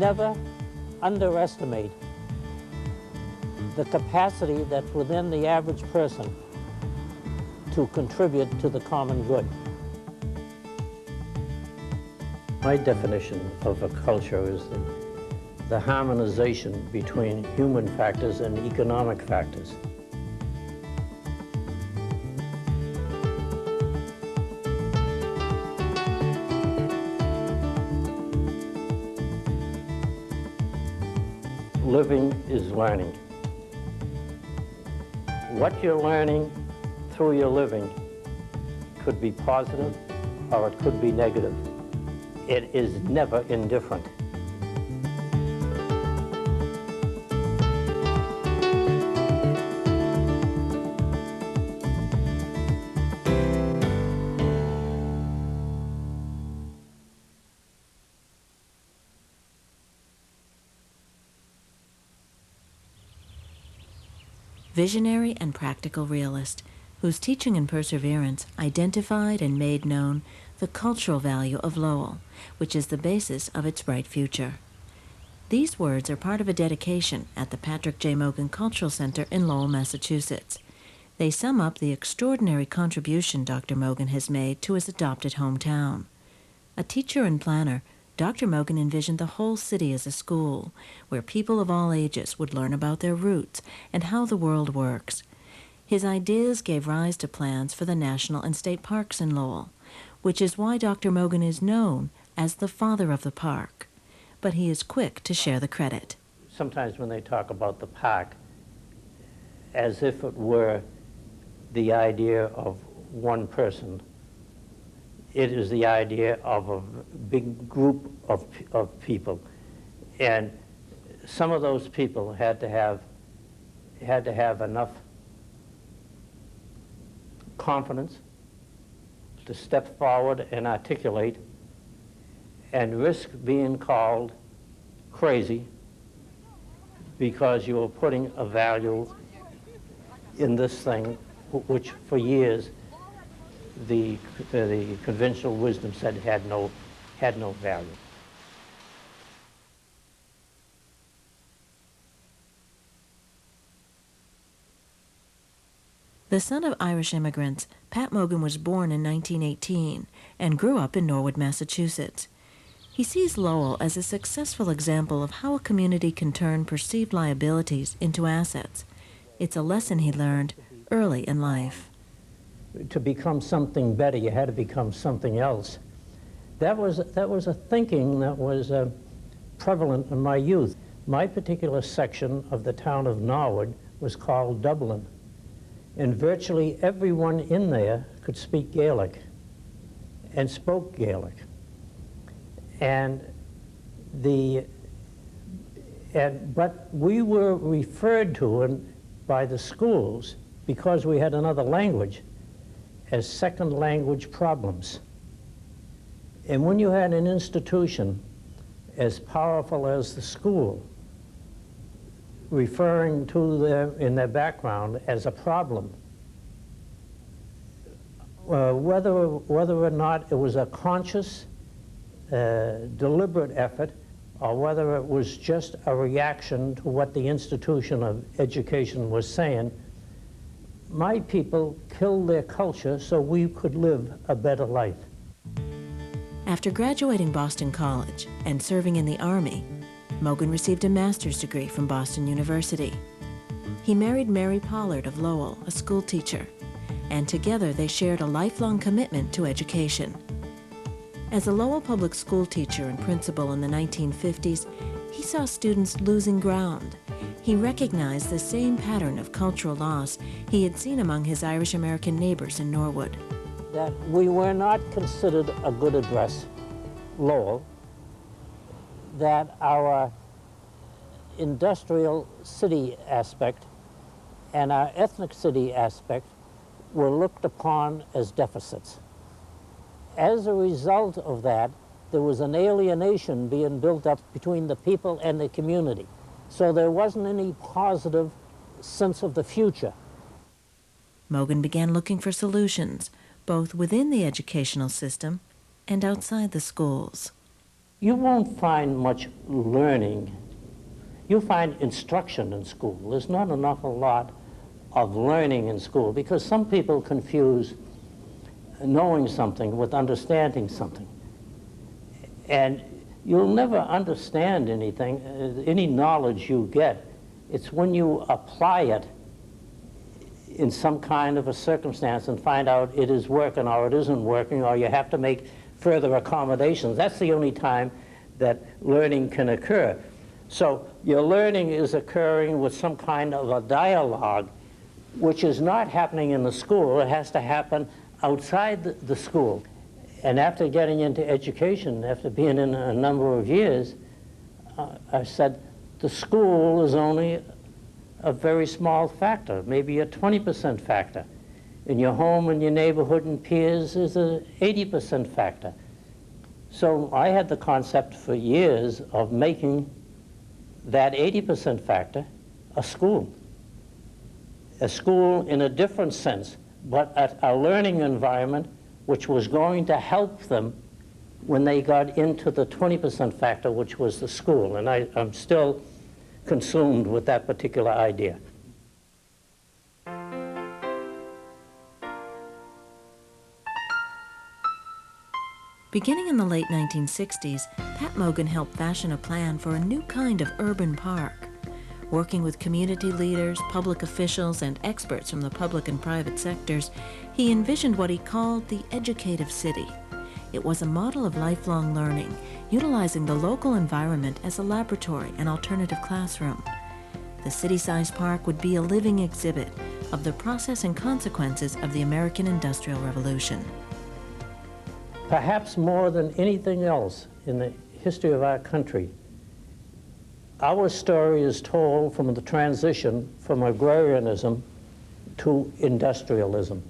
never underestimate the capacity that's within the average person to contribute to the common good. My definition of a culture is the harmonization between human factors and economic factors. Living is learning. What you're learning through your living could be positive or it could be negative. It is never indifferent. Visionary and practical realist, whose teaching and perseverance identified and made known the cultural value of Lowell, which is the basis of its bright future. These words are part of a dedication at the Patrick J. Mogan Cultural Center in Lowell, Massachusetts. They sum up the extraordinary contribution Dr. Mogan has made to his adopted hometown. A teacher and planner, Dr. Mogan envisioned the whole city as a school, where people of all ages would learn about their roots and how the world works. His ideas gave rise to plans for the national and state parks in Lowell, which is why Dr. Mogan is known as the father of the park. But he is quick to share the credit. Sometimes when they talk about the park, as if it were the idea of one person, it is the idea of a big group of people. And some of those people had to have enough confidence to step forward and articulate and risk being called crazy because you were putting a value in this thing which for years the conventional wisdom said had no value. The son of Irish immigrants, Pat Mogan was born in 1918 and grew up in Norwood, Massachusetts. He sees Lowell as a successful example of how a community can turn perceived liabilities into assets. It's a lesson he learned early in life. To become something better, you had to become something else. That was a thinking that was prevalent in my youth. My particular section of the town of Norwood was called Dublin, and virtually everyone in there could speak Gaelic and spoke Gaelic. But we were referred to by the schools, because we had another language, as second language problems. And when you had an institution as powerful as the school referring to them in their background as a problem, whether or not it was a conscious, deliberate effort, or whether it was just a reaction to what the institution of education was saying, my people killed their culture so we could live a better life. After graduating Boston College and serving in the Army, Mogan received a master's degree from Boston University. He married Mary Pollard of Lowell, a school teacher, and together they shared a lifelong commitment to education. As a Lowell public school teacher and principal in the 1950s, he saw students losing ground. He recognized the same pattern of cultural loss he had seen among his Irish-American neighbors in Norwood. That we were not considered a good address, Lowell, that our industrial city aspect and our ethnic city aspect were looked upon as deficits. As a result of that, there was an alienation being built up between the people and the community. So there wasn't any positive sense of the future. Mogan began looking for solutions, both within the educational system and outside the schools. you won't find much learning. You'll find instruction in school. There's not an awful lot of learning in school because some people confuse knowing something with understanding something. And you'll never understand anything, any knowledge you get. It's when you apply it in some kind of a circumstance and find out it is working or it isn't working, or you have to make further accommodations. That's the only time that learning can occur. So your learning is occurring with some kind of a dialogue, which is not happening in the school. It has to happen outside the school. And after getting into education, after being in a number of years, I said, the school is only a very small factor, maybe a 20% factor. In your home and your neighborhood and peers is an 80% factor. So I had the concept for years of making that 80% factor a school in a different sense, but a learning environment which was going to help them when they got into the 20% factor, which was the school. And I'm still consumed with that particular idea. Beginning in the late 1960s, Pat Mogan helped fashion a plan for a new kind of urban park. Working with community leaders, public officials, and experts from the public and private sectors, he envisioned what he called the educative city. It was a model of lifelong learning, utilizing the local environment as a laboratory and alternative classroom. The city-sized park would be a living exhibit of the process and consequences of the American Industrial Revolution. Perhaps more than anything else in the history of our country, our story is told from the transition from agrarianism to industrialism.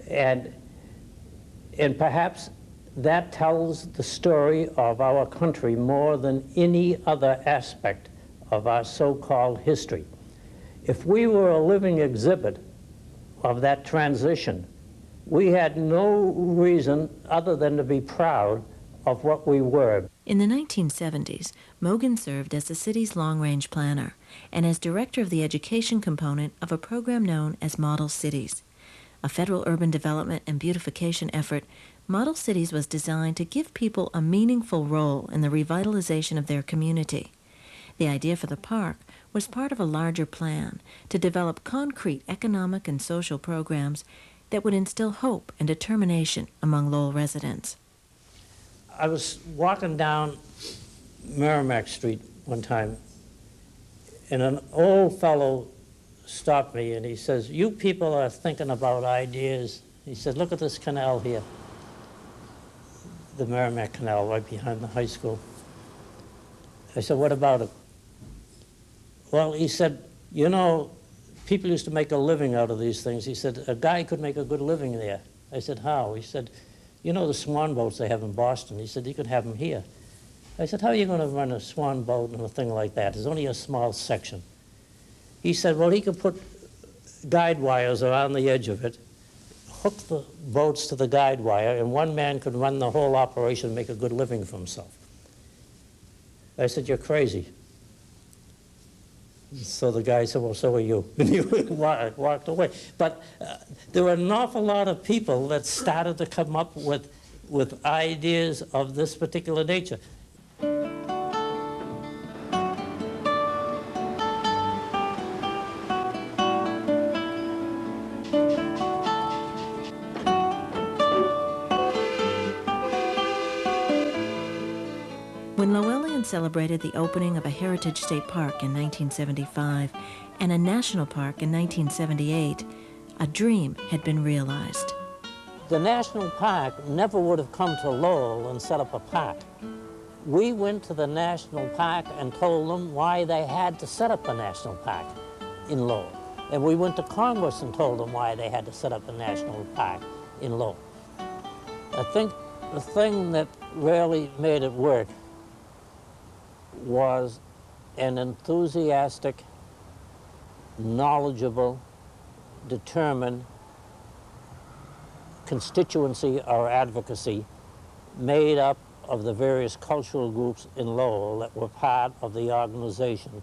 And perhaps that tells the story of our country more than any other aspect of our so-called history. If we were a living exhibit of that transition, we had no reason other than to be proud of what we were. In the 1970s, Mogan served as the city's long-range planner and as director of the education component of a program known as Model Cities. A federal urban development and beautification effort, Model Cities was designed to give people a meaningful role in the revitalization of their community. The idea for the park was part of a larger plan to develop concrete economic and social programs that would instill hope and determination among Lowell residents. I was walking down Merrimack Street one time, and an old fellow stopped me and he says, "You people are thinking about ideas." He said, "Look at this canal here, the Merrimack Canal right behind the high school." I said, "What about it?" Well, he said, "You know, people used to make a living out of these things." He said, "A guy could make a good living there." I said, "How?" He said, "You know the swan boats they have in Boston?" He said, "You could have them here." I said, "How are you going to run a swan boat and a thing like that? There's only a small section." He said, "Well, he could put guide wires around the edge of it, hook the boats to the guide wire, and one man could run the whole operation and make a good living for himself." I said, "You're crazy." So the guy said, "Well, so are you." And he walked away. But there were an awful lot of people that started to come up with ideas of this particular nature. When Lowellians celebrated the opening of a Heritage State Park in 1975 and a national park in 1978, a dream had been realized. The national park never would have come to Lowell and set up a park. We went to the national park and told them why they had to set up a national park in Lowell. And we went to Congress and told them why they had to set up a national park in Lowell. I think the thing that really made it work was an enthusiastic, knowledgeable, determined constituency or advocacy made up of the various cultural groups in Lowell that were part of the organization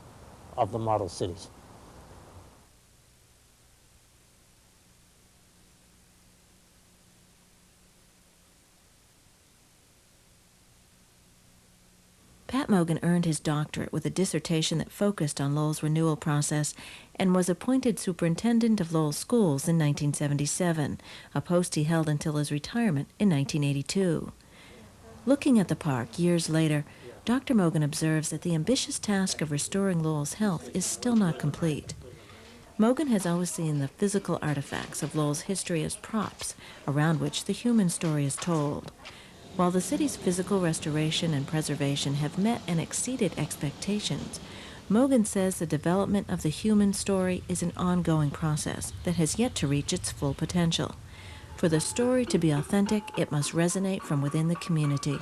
of the model cities. Pat Mogan earned his doctorate with a dissertation that focused on Lowell's renewal process and was appointed superintendent of Lowell schools in 1977, a post he held until his retirement in 1982. Looking at the park years later, Dr. Mogan observes that the ambitious task of restoring Lowell's health is still not complete. Mogan has always seen the physical artifacts of Lowell's history as props around which the human story is told. While the city's physical restoration and preservation have met and exceeded expectations, Mogan says the development of the human story is an ongoing process that has yet to reach its full potential. For the story to be authentic, it must resonate from within the community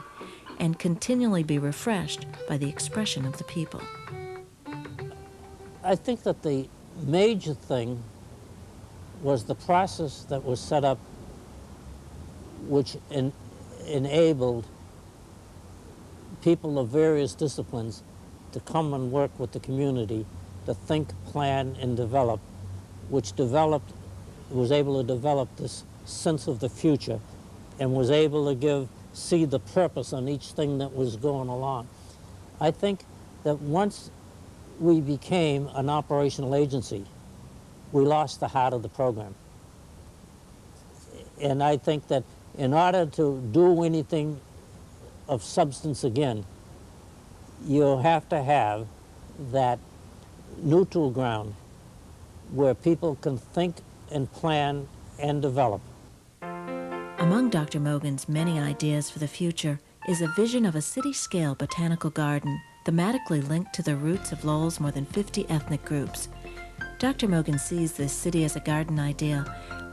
and continually be refreshed by the expression of the people. I think that the major thing was the process that was set up, which enabled people of various disciplines to come and work with the community, to think, plan, and develop, which was able to develop this sense of the future and was able to see the purpose on each thing that was going along. I think that once we became an operational agency, we lost the heart of the program. And I think that in order to do anything of substance again, you have to have that neutral ground where people can think and plan and develop. Among Dr. Mogan's many ideas for the future is a vision of a city-scale botanical garden thematically linked to the roots of Lowell's more than 50 ethnic groups. Dr. Mogan sees this city as a garden idea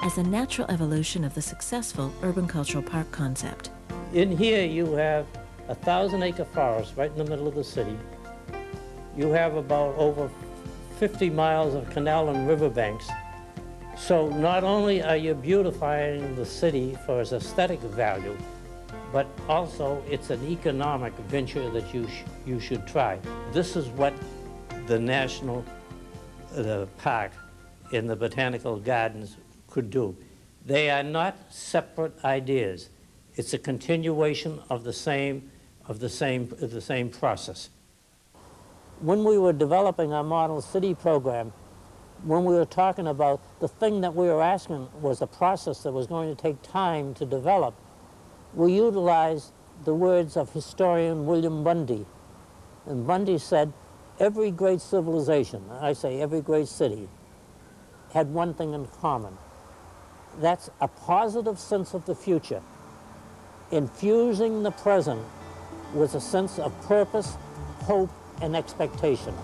as a natural evolution of the successful urban cultural park concept. In here you have a 1,000-acre forest right in the middle of the city. You have about over 50 miles of canal and riverbanks. So not only are you beautifying the city for its aesthetic value, but also it's an economic venture that you should try. This is what the national park and the botanical gardens could do. They are not separate ideas. It's a continuation of the same process. When we were developing our model city program, when we were talking about the thing that we were asking was a process that was going to take time to develop, we utilized the words of historian William Bundy. And Bundy said, every great civilization, I say every great city, had one thing in common. That's a positive sense of the future, infusing the present with a sense of purpose, hope, and expectation.